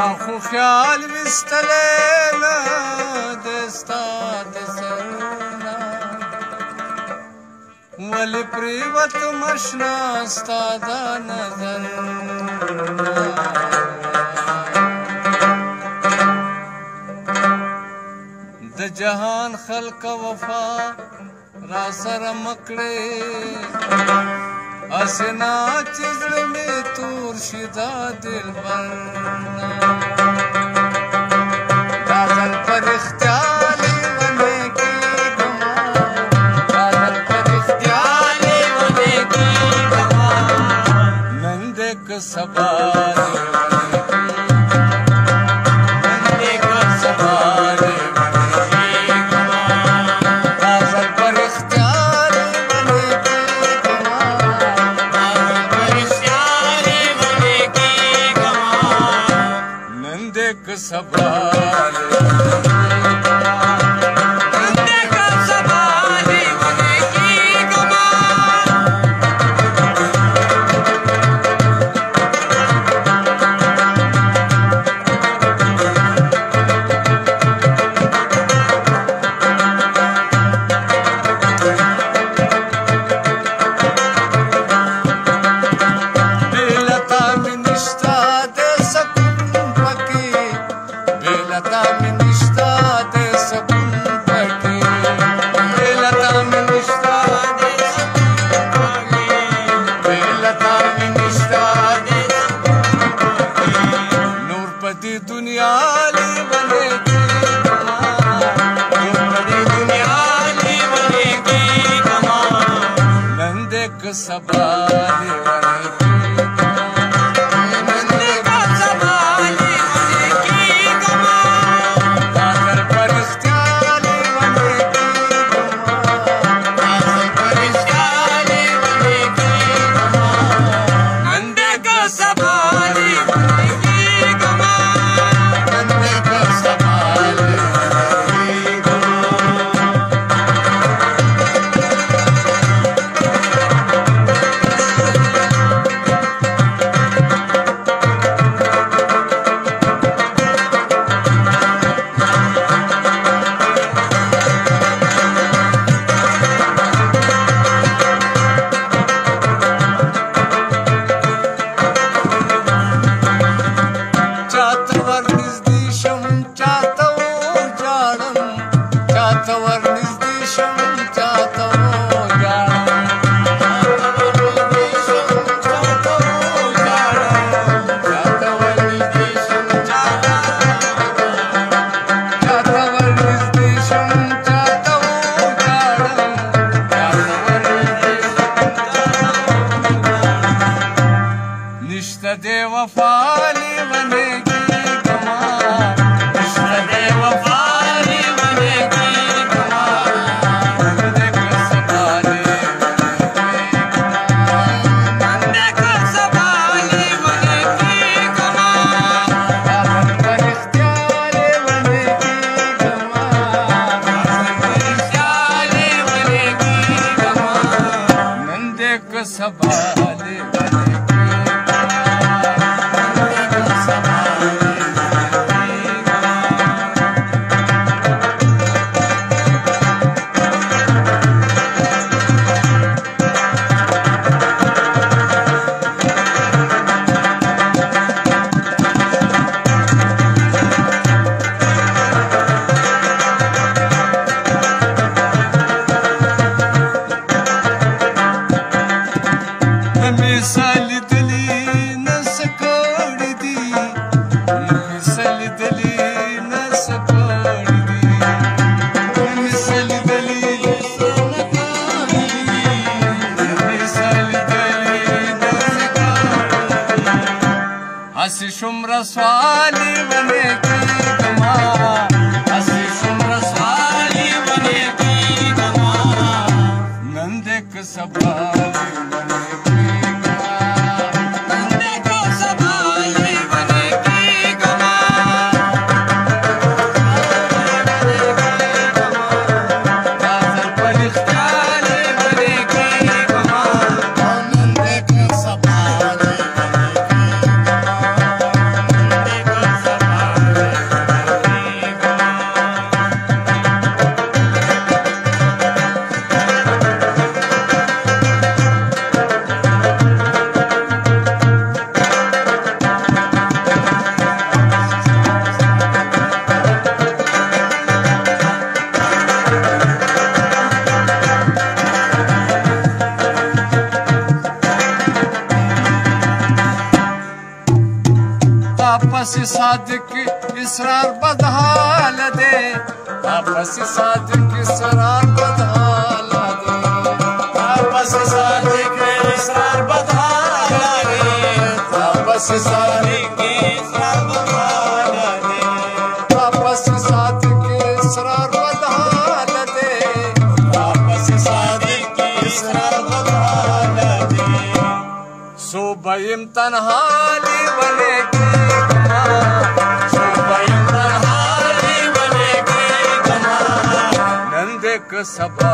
خو خیال وستلینا دستا دسرنا ولی پریوت مشنا ستا دا نظر د جهان خلق وفا را سره مکړې اسنا چې زړه مې تور شي دا دلبر دا ځل پر اختیار ونې کېږما دا ځل پر اختیار ونې کېږما نن دې که سبا सवाल आपस सादिक इसरार बदहाल दे, आपस सादिक इसरार बदहाल दे, आपस सादिक इसरार बदहाल दे, आपस सादिक इसरार बदहाल दे, आपस सादिक इसरार बदहाल दे, आपस सादिक इसरार बदहाल दे। सुबह तन्हाली बनेगी सुबह तन्हाली बनेगी नंद के सपा